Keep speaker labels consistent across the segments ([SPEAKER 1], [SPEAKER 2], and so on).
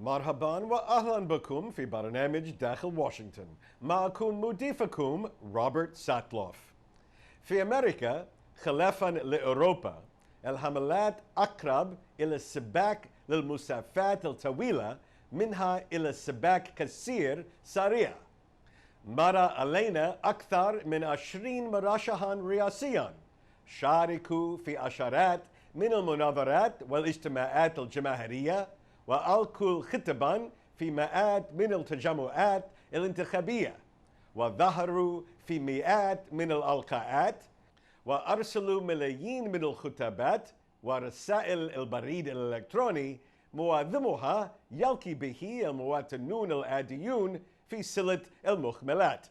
[SPEAKER 1] مرحبا وأهلا بكم في برنامج داخل واشنطن. معكم مضيفكم روبرت ساتلوف. في أمريكا خلافا لأوروبا الحملات أقرب إلى السباق للمسافات الطويلة منها إلى السباق قصير سريع. مر علينا أكثر من 20 مرشحا رئاسيا شاركوا في عشرات من المناظرات والاجتماعات الجماهيرية وألقوا خطبا في مئات من التجمعات الانتخابية وظهروا في مئات من الألقاءات وأرسلوا ملايين من الخطابات ورسائل البريد الإلكتروني معظمها يلقي به المواطنون العاديون في سلة المخملات.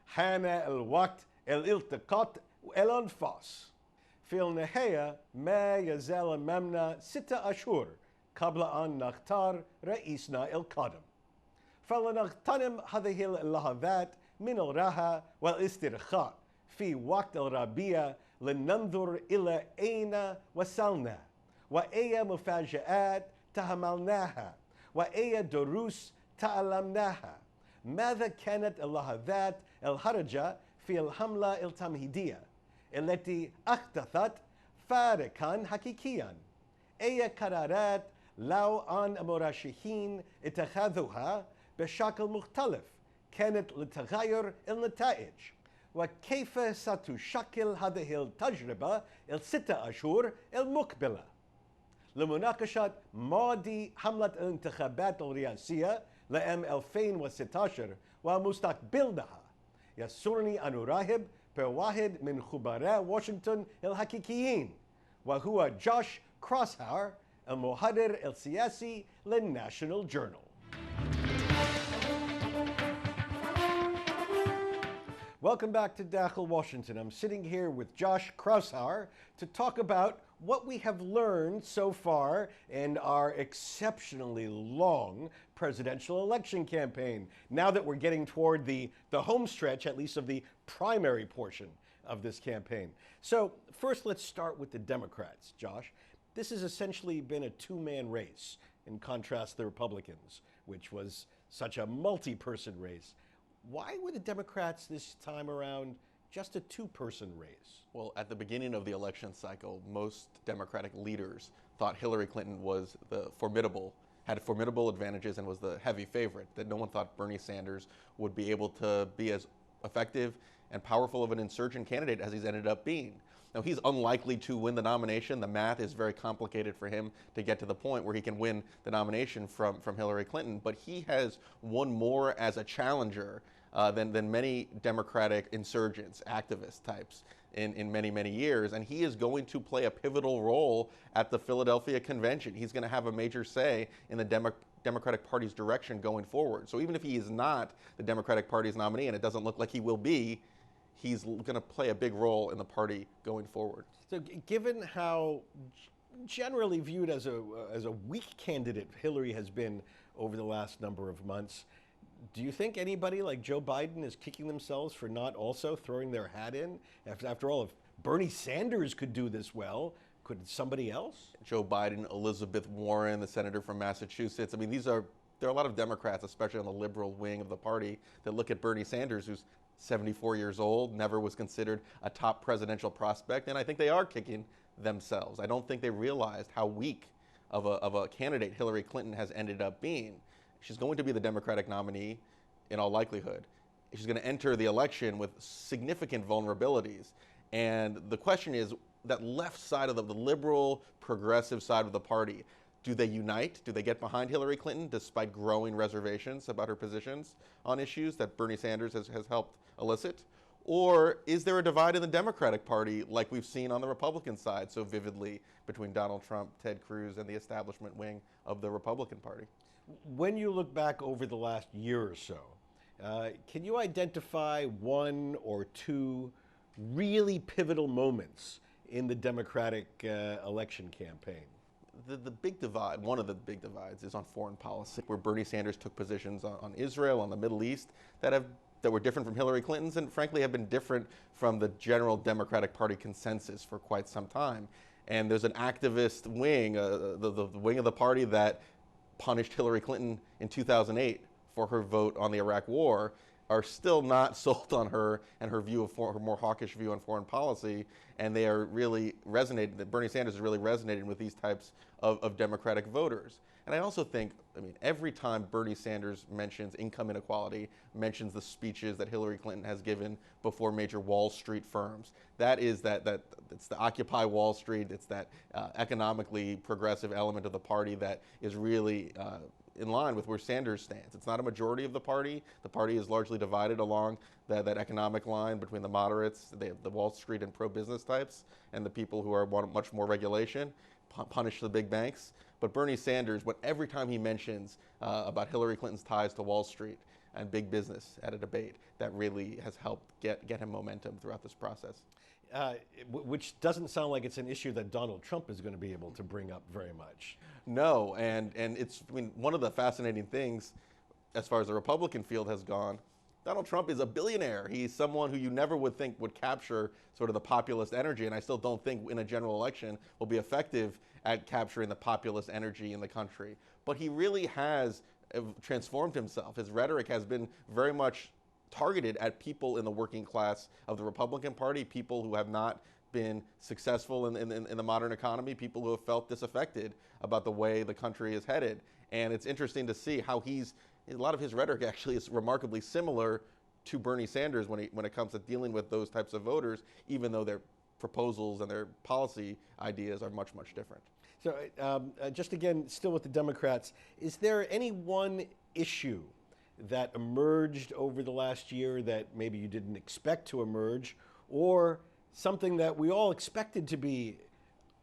[SPEAKER 1] حان الوقت الالتقاط والأنفاس. في النهاية ما يزال أمامنا 6 أشهر قبل أن نختار رئيسنا القادم. فلنغتنم هذه اللحظات من الراحة والاسترخاء في وقت الربيع لننظر إلى أين وصلنا وأي مفاجآت تحملناها وأي دروس تعلمناها. ماذا كانت اللحظات الحرجة في الحملة التمهيدية التي أحدثت فارقا حقيقيا؟ أي قرارات لو أن المرشحين اتخذوها بشكل مختلف كانت لتغير النتائج؟ وكيف ستشكل هذه التجربة ال6 أشهر المقبلة؟ لمناقشة ماضي حملة الانتخابات الرئاسية لعام 2016 ومستقبلها يسرني أن أرحب بواحد من خبراء واشنطن الحقيقيين وهو جوش كروسهاور المحرر السياسي للناشونال جورنال. Welcome back to Dakhel, Washington. I'm sitting here with Josh Kraushauer to talk about what we have learned so far in our exceptionally long presidential election campaign. Now that we're getting toward the home stretch, at least of the primary portion of this campaign. So first, let's start with the Democrats, Josh. This has essentially been a two-man race, in contrast to the Republicans, which was such a multi-person race. Why were the Democrats this time around just a two-person race?
[SPEAKER 2] Well, at the beginning of the election cycle, most Democratic leaders thought Hillary Clinton was had formidable advantages and was the heavy favorite, that no one thought Bernie Sanders would be able to be as effective and powerful of an insurgent candidate as he's ended up being. Now, he's unlikely to win the nomination. The math is very complicated for him to get to the point where he can win the nomination from Hillary Clinton, but he has won more as a challenger than many Democratic insurgents, activist types in many, many years. And he is going to play a pivotal role at the Philadelphia convention. He's going to have a major say in the Democratic Party's direction going forward. So even if he is not the Democratic Party's nominee, and it doesn't look like he will be, he's going to play a big role in the party going forward.
[SPEAKER 1] So given how generally viewed as a weak candidate Hillary has been over the last number of months, do you think anybody like Joe Biden is kicking themselves for not also throwing their hat in? After all, if Bernie Sanders could do this well, could somebody else?
[SPEAKER 2] Joe Biden, Elizabeth Warren, the senator from Massachusetts. I mean, there are a lot of Democrats, especially on the liberal wing of the party, that look at Bernie Sanders, who's 74 years old, never was considered a top presidential prospect, and I think they are kicking themselves. I don't think they realized how weak of a candidate Hillary Clinton has ended up being. She's going to be the Democratic nominee in all likelihood. She's going to enter the election with significant vulnerabilities. And the question is, that left side of the liberal, progressive side of the party, do they unite? Do they get behind Hillary Clinton despite growing reservations about her positions on issues that Bernie Sanders has helped elicit? Or is there a divide in the Democratic Party like we've seen on the Republican side so vividly between Donald Trump, Ted Cruz, and the establishment wing of the Republican Party?
[SPEAKER 1] When you look back over the last year or so, can you identify one or two really pivotal moments in the Democratic election campaign?
[SPEAKER 2] The big divide, one of the big divides, is on foreign policy, where Bernie Sanders took positions on Israel, on the Middle East, that were different from Hillary Clinton's and frankly have been different from the general Democratic Party consensus for quite some time. And there's an activist wing, the wing of the party that punished Hillary Clinton in 2008 for her vote on the Iraq War are still not sold on her and her view of her more hawkish view on foreign policy, and they are really resonating. That Bernie Sanders is really resonating with these types of Democratic voters. And I also think, I mean, every time Bernie Sanders mentions income inequality, mentions the speeches that Hillary Clinton has given before major Wall Street firms, that is that it's the Occupy Wall Street, it's that economically progressive element of the party that is really in line with where Sanders stands. It's not a majority of the party. The party is largely divided along that economic line between the moderates, the Wall Street and pro-business types, and the people who want much more regulation, punish the big banks. But Bernie Sanders, every time he mentions about Hillary Clinton's ties to Wall Street and big business at a debate, that really has helped get him momentum throughout this process.
[SPEAKER 1] Which doesn't sound like it's an issue that Donald Trump is going to be able to bring up very much.
[SPEAKER 2] No, and it's, I mean, one of the fascinating things as far as the Republican field has gone, Donald Trump is a billionaire. He's someone who you never would think would capture sort of the populist energy, and I still don't think in a general election will be effective at capturing the populist energy in the country. But he really has transformed himself. His rhetoric has been very much targeted at people in the working class of the Republican Party, people who have not been successful in the modern economy, people who have felt disaffected about the way the country is headed. And it's interesting to see how a lot of his rhetoric actually is remarkably similar to Bernie Sanders when it comes to dealing with those types of voters, even though their proposals and their policy ideas are much, much different.
[SPEAKER 1] So just again, still with the Democrats, is there any one issue that emerged over the last year that maybe you didn't expect to emerge, or something that we all expected to be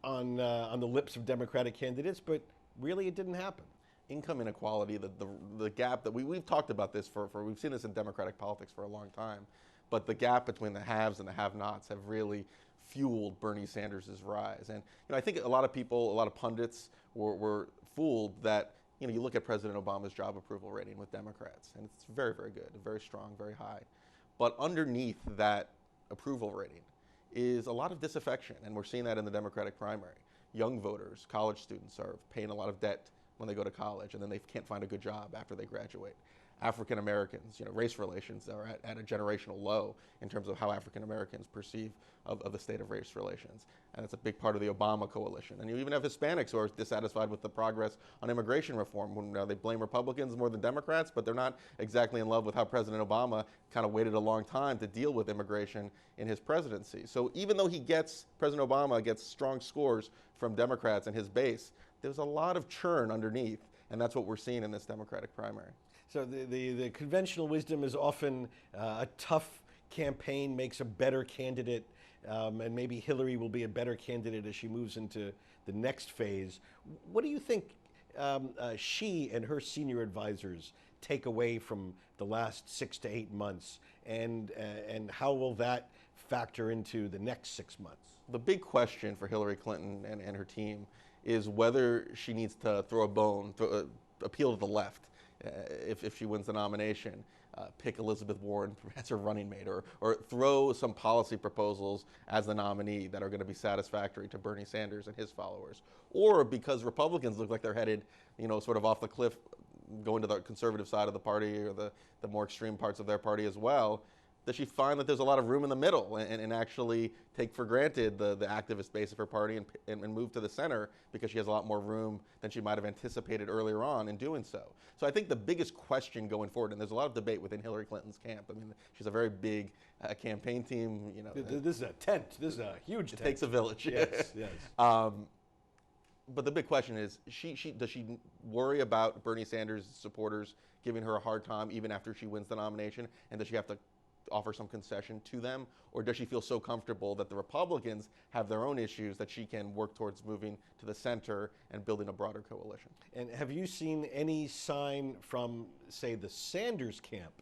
[SPEAKER 1] on the lips of Democratic candidates, but really it didn't happen?
[SPEAKER 2] Income inequality, the gap that we've talked about this we've seen this in Democratic politics for a long time, but the gap between the haves and the have-nots have really fueled Bernie Sanders' rise. And I think a lot of people, a lot of pundits were fooled that you look at President Obama's job approval rating with Democrats, and it's very, very good, very strong, very high. But underneath that approval rating is a lot of disaffection, and we're seeing that in the Democratic primary. Young voters, college students, are paying a lot of debt when they go to college, and then they can't find a good job after they graduate. African Americans, race relations are at a generational low in terms of how African Americans perceive of the state of race relations. And it's a big part of the Obama coalition. And you even have Hispanics who are dissatisfied with the progress on immigration reform. When they blame Republicans more than Democrats, but they're not exactly in love with how President Obama kind of waited a long time to deal with immigration in his presidency. So even though President Obama gets strong scores from Democrats and his base, there's a lot of churn underneath, and that's what we're seeing in this Democratic primary.
[SPEAKER 1] So the conventional wisdom is often a tough campaign makes a better candidate, and maybe Hillary will be a better candidate as she moves into the next phase. What do you think she and her senior advisors take away from the last 6 to 8 months, and how will that factor into the next 6 months?
[SPEAKER 2] The big question for Hillary Clinton and her team is whether she needs to throw a bone, appeal to the left. If she wins the nomination, pick Elizabeth Warren as her running mate, or throw some policy proposals as the nominee that are going to be satisfactory to Bernie Sanders and his followers. Or because Republicans look like they're headed, sort of off the cliff, going to the conservative side of the party or the more extreme parts of their party as well, does she find that there's a lot of room in the middle and actually take for granted the activist base of her party and move to the center because she has a lot more room than she might have anticipated earlier on in doing so. So I think the biggest question going forward, and there's a lot of debate within Hillary Clinton's camp. I mean, she's a very big campaign team.
[SPEAKER 1] This is a tent. This is a huge tent.
[SPEAKER 2] It takes a village.
[SPEAKER 1] Yes, yes.
[SPEAKER 2] But the big question is, does she worry about Bernie Sanders' supporters giving her a hard time even after she wins the nomination, and does she have to offer some concession to them, or does she feel so comfortable that the Republicans have their own issues that she can work towards moving to the center and building a broader coalition? And
[SPEAKER 1] have you seen any sign from, say, the Sanders camp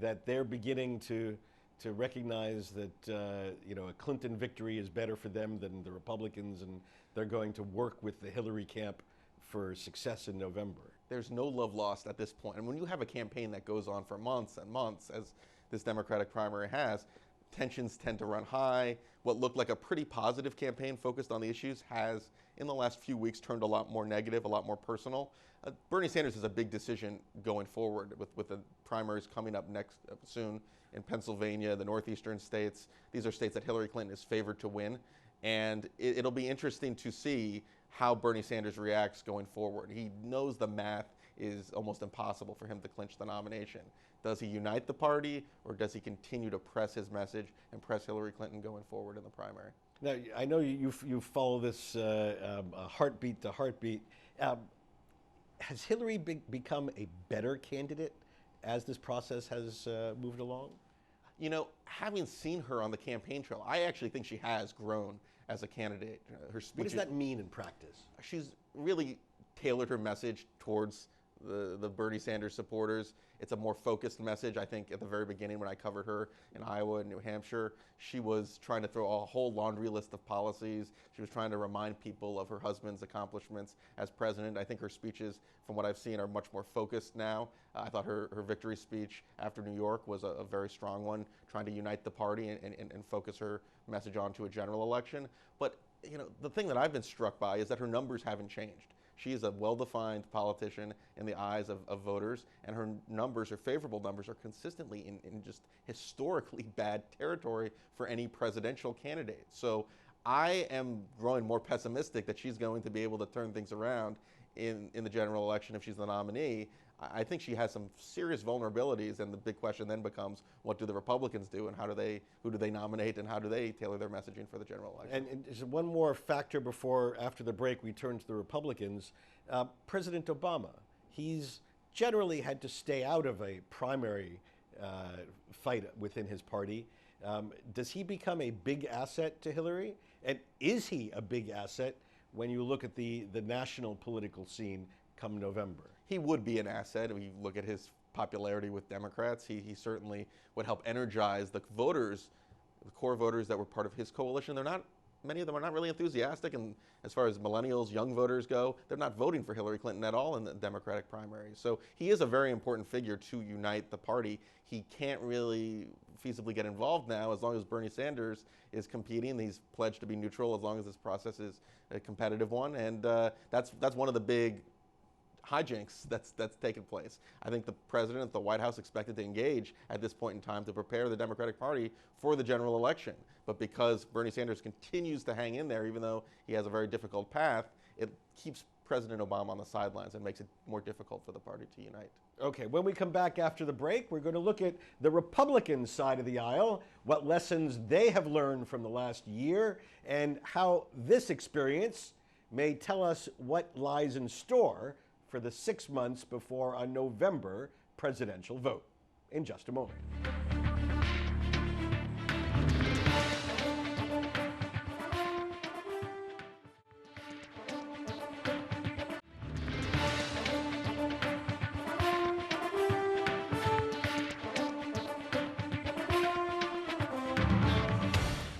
[SPEAKER 1] that they're beginning to recognize that a Clinton victory is better for them than the Republicans, and they're going to work with the Hillary camp for success in November? There's no love lost at this point. And when you have a campaign that goes on for months and months, as this Democratic primary has,
[SPEAKER 2] tensions tend to run high. What looked like a pretty positive campaign focused on the issues has, in the last few weeks, turned a lot more negative, a lot more personal. Bernie Sanders has a big decision going forward with the primaries coming up next soon in Pennsylvania, the northeastern states. These are states that Hillary Clinton is favored to win. And it'll be interesting to see how Bernie Sanders reacts going forward. He knows the math is almost impossible for him to clinch the nomination. Does he unite the party, or does he continue to press his message and press Hillary Clinton going forward in the primary?
[SPEAKER 1] Now, I know you follow this heartbeat to heartbeat. Has Hillary become a better candidate as this process has moved along?
[SPEAKER 2] You know, having seen her on the campaign trail, I actually think she has grown as a candidate. Her speech.
[SPEAKER 1] What does that mean in practice?
[SPEAKER 2] She's really tailored her message towards the Bernie Sanders supporters. It's a more focused message. I think at the very beginning when I covered her in Iowa and New Hampshire, she was trying to throw a whole laundry list of policies. She was trying to remind people of her husband's accomplishments as president. I think her speeches, from what I've seen, are much more focused now. I thought her victory speech after New York was a very strong one, trying to unite the party and focus her message onto a general election. But you know, the thing that I've been struck by is that her numbers haven't changed. She is a well-defined politician in the eyes of voters, and her numbers, her favorable numbers, are consistently in just historically bad territory for any presidential candidate. So I am growing more pessimistic that she's going to be able to turn things around in the general election if she's the nominee. I think she has some serious vulnerabilities, and the big question then becomes, what do the Republicans do, and who do they nominate, and how do they tailor their messaging for the general election?
[SPEAKER 1] And there's one more factor after the break, we turn to the Republicans. President Obama, he's generally had to stay out of a primary fight within his party. Does he become a big asset to Hillary? And is he a big asset when you look at the national political scene come November?
[SPEAKER 2] He would be an asset. If you look at his popularity with Democrats, he certainly would help energize the voters, the core voters that were part of his coalition. Many of them are not really enthusiastic, and as far as millennials, young voters go, they're not voting for Hillary Clinton at all in the Democratic primaries. So he is a very important figure to unite the party. He can't really feasibly get involved now as long as Bernie Sanders is competing. He's pledged to be neutral as long as this process is a competitive one, and that's one of the big hijinks that's taken place. I think the president, the White House, expected to engage at this point in time to prepare the Democratic Party for the general election. But because Bernie Sanders continues to hang in there, even though he has a very difficult path, it keeps President Obama on the sidelines and makes it more difficult for the party to unite.
[SPEAKER 1] Okay, when we come back after the break, we're going to look at the Republican side of the aisle, what lessons they have learned from the last year, and how this experience may tell us what lies in store for the 6 months before a November presidential vote. In just a moment.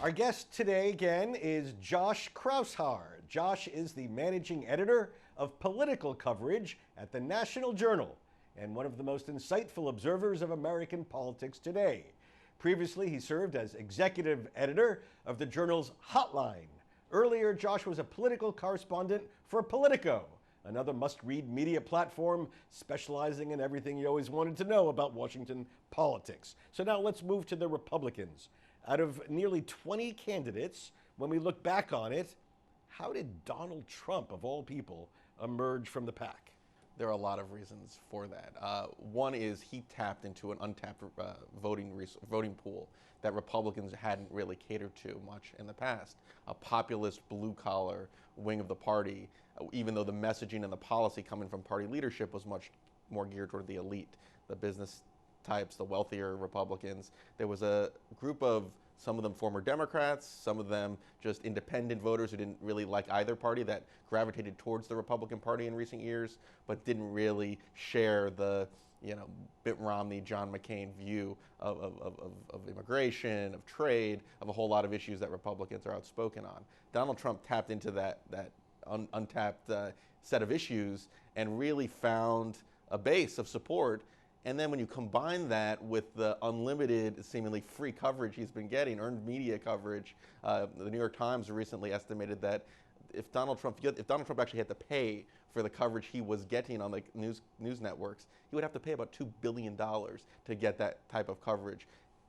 [SPEAKER 1] Our guest today again is Josh Kraushaar. Josh is the managing editor of political coverage at the National Journal and one of the most insightful observers of American politics today. Previously, he served as executive editor of the journal's Hotline. Earlier, Josh was a political correspondent for Politico, another must-read media platform specializing in everything you always wanted to know about Washington politics. So now let's move to the Republicans. Out of nearly 20 candidates, when we look back on it, how did Donald Trump, of all people, emerge from the pack?
[SPEAKER 2] There are a lot of reasons for that. One is he tapped into an untapped voting pool that Republicans hadn't really catered to much in the past. A populist, blue-collar wing of the party, even though the messaging and the policy coming from party leadership was much more geared toward the elite, the business types, the wealthier Republicans. There was a group of, some of them former Democrats, some of them just independent voters who didn't really like either party, that gravitated towards the Republican Party in recent years, but didn't really share the, Mitt Romney, John McCain view of immigration, of trade, of a whole lot of issues that Republicans are outspoken on. Donald Trump tapped into that untapped set of issues and really found a base of support And then when you combine that with the unlimited, seemingly free coverage he's been getting, earned media coverage, the New York Times recently estimated that if Donald Trump actually had to pay for the coverage he was getting on the news networks, he would have to pay about $2 billion to get that type of coverage.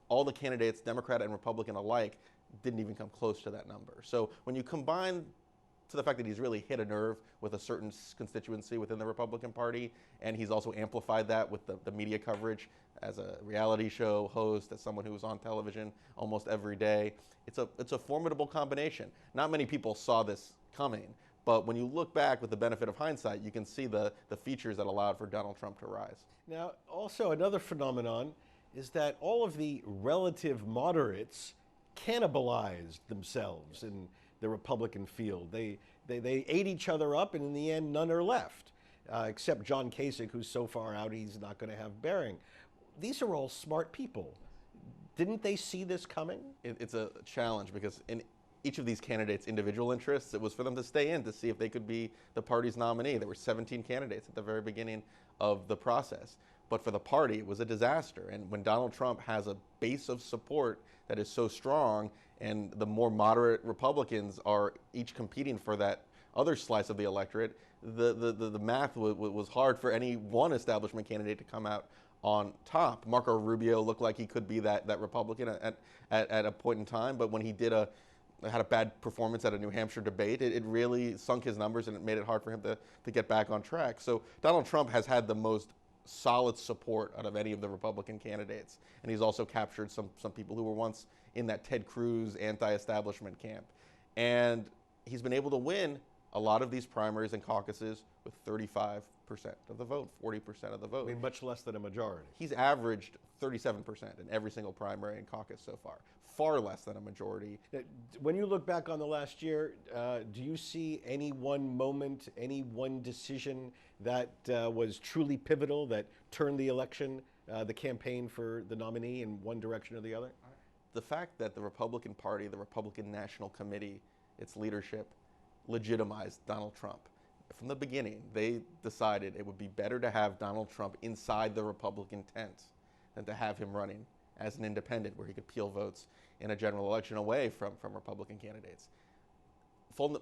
[SPEAKER 2] All the candidates, Democrat and Republican alike, didn't even come close to that number. So when you combine to the fact that he's really hit a nerve with a certain constituency within the Republican Party, and he's also amplified that with the media coverage as a reality show host, as someone who was on television almost every day. It's a formidable combination. Not many people saw this coming, but when you look back with the benefit of hindsight, you can see the features that allowed for Donald Trump to rise.
[SPEAKER 1] Now, also another phenomenon is that all of the relative moderates cannibalized themselves in the Republican field. They ate each other up, and in the end, none are left, except John Kasich, who's so far out he's not going to have bearing. These are all smart people. Didn't they see this coming?
[SPEAKER 2] It's a challenge because in each of these candidates' individual interests, it was for them to stay in to see if they could be the party's nominee. There were 17 candidates at the very beginning of the process. But for the party, it was a disaster. And when Donald Trump has a base of support that is so strong, and the more moderate Republicans are each competing for that other slice of the electorate, the math was hard for any one establishment candidate to come out on top. Marco Rubio looked like he could be that Republican at a point in time, but when he had a bad performance at a New Hampshire debate, it really sunk his numbers, and it made it hard for him to get back on track. So Donald Trump has had the most solid support out of any of the Republican candidates. And he's also captured some people who were once in that Ted Cruz anti-establishment camp. And he's been able to win a lot of these primaries and caucuses with 35% of the vote, 40% of the vote.
[SPEAKER 1] I mean, much less than a majority.
[SPEAKER 2] He's averaged 37% in every single primary and caucus so far less than a majority.
[SPEAKER 1] When you look back on the last year, do you see any one moment, any one decision that was truly pivotal, that turned the election, the campaign for the nominee in one direction or the other?
[SPEAKER 2] The fact that the Republican Party, the Republican National Committee, its leadership, legitimized Donald Trump. From the beginning, they decided it would be better to have Donald Trump inside the Republican tent than to have him running as an independent where he could peel votes in a general election away from Republican candidates.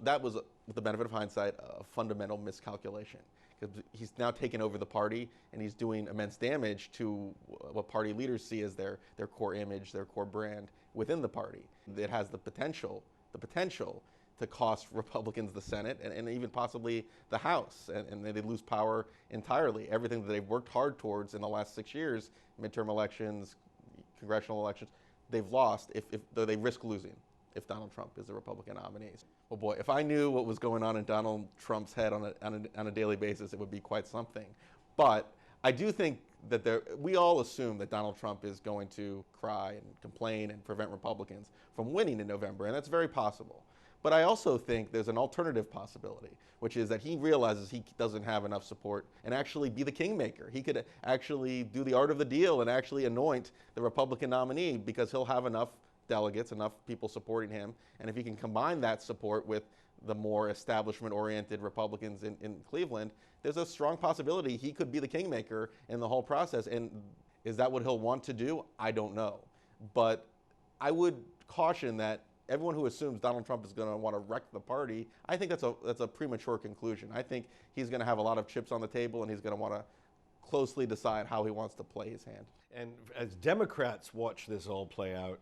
[SPEAKER 2] That was, with the benefit of hindsight, a fundamental miscalculation, because he's now taken over the party and he's doing immense damage to what party leaders see as their core image, their core brand within the party. It has the potential to cost Republicans the Senate and even possibly the House, and they lose power entirely. Everything that they've worked hard towards in the last 6 years, midterm elections, congressional elections, they've lost, though they risk losing if Donald Trump is the Republican nominee. Well, boy, if I knew what was going on in Donald Trump's head on a daily basis, it would be quite something. But I do think that we all assume that Donald Trump is going to cry and complain and prevent Republicans from winning in November, and that's very possible. But I also think there's an alternative possibility, which is that he realizes he doesn't have enough support and actually be the kingmaker. He could actually do the art of the deal and actually anoint the Republican nominee, because he'll have enough delegates, enough people supporting him. And if he can combine that support with the more establishment-oriented Republicans in Cleveland, there's a strong possibility he could be the kingmaker in the whole process. And is that what he'll want to do? I don't know. But I would caution that everyone who assumes Donald Trump is going to want to wreck the party, I think that's a premature conclusion. I think he's going to have a lot of chips on the table, and he's going to want to closely decide how he wants to play his hand.
[SPEAKER 1] And as Democrats watch this all play out,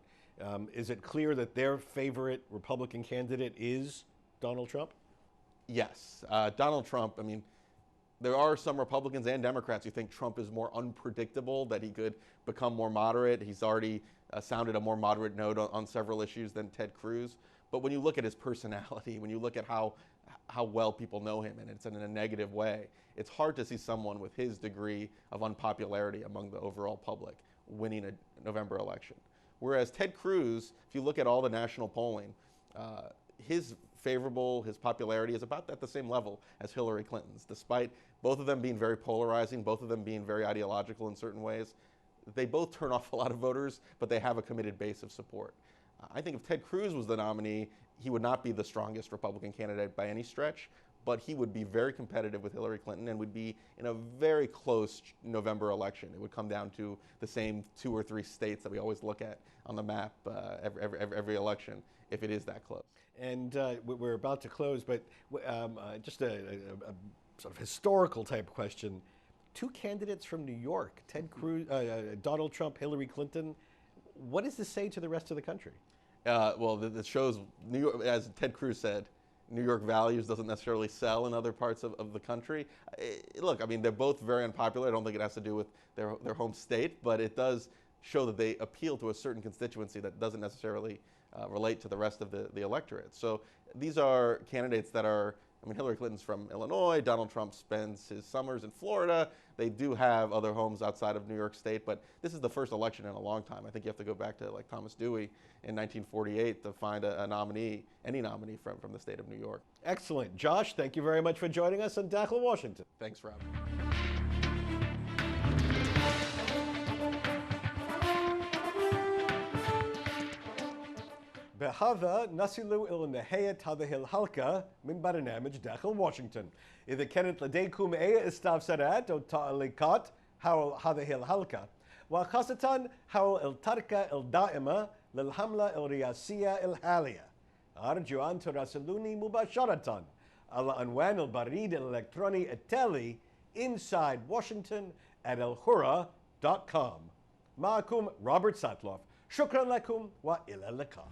[SPEAKER 1] is it clear that their favorite Republican candidate is Donald Trump?
[SPEAKER 2] Yes. Donald Trump, I mean, there are some Republicans and Democrats who think Trump is more unpredictable, that he could become more moderate. He's already sounded a more moderate note on several issues than Ted Cruz. But when you look at his personality, when you look at how well people know him, and it's in a negative way, it's hard to see someone with his degree of unpopularity among the overall public winning a November election. Whereas Ted Cruz, if you look at all the national polling, his popularity is about at the same level as Hillary Clinton's, despite both of them being very polarizing, both of them being very ideological in certain ways. They both turn off a lot of voters, but they have a committed base of support. I think if Ted Cruz was the nominee, he would not be the strongest Republican candidate by any stretch, but he would be very competitive with Hillary Clinton and would be in a very close November election. It would come down to the same 2 or 3 states that we always look at on the map every election, if it is that close.
[SPEAKER 1] And we're about to close, but just a sort of historical type question. 2 candidates from New York, Ted Cruz, Donald Trump, Hillary Clinton. What does this say to the rest of the country?
[SPEAKER 2] Well, it shows, New York, as Ted Cruz said, New York values doesn't necessarily sell in other parts of the country. Look, I mean, they're both very unpopular. I don't think it has to do with their home state, but it does show that they appeal to a certain constituency that doesn't necessarily relate to the rest of the electorate. So these are candidates that are, I mean, Hillary Clinton's from Illinois, Donald Trump spends his summers in Florida. They do have other homes outside of New York State, but this is the first election in a long time. I think you have to go back to like Thomas Dewey in 1948 to find a nominee, any nominee from the state of New York.
[SPEAKER 1] Excellent. Josh, thank you very much for joining us on Dakhel, Washington.
[SPEAKER 2] Thanks, Rob.
[SPEAKER 1] بهذا نصل إلى نهاية هذه الحلقة من برنامج داخل واشنطن. إذا كانت لديكم أي استفسارات أو تعليقات حول هذه الحلقة، وخاصة حول الطريقة الدائمة للحملة الرئاسية الحالية، أرجو أن تراسلوني مباشرة على عنوان البريد الإلكتروني التالي insidewashington@alhurra.com. معكم روبرت ساتلوف. شكرا لكم وإلى اللقاء.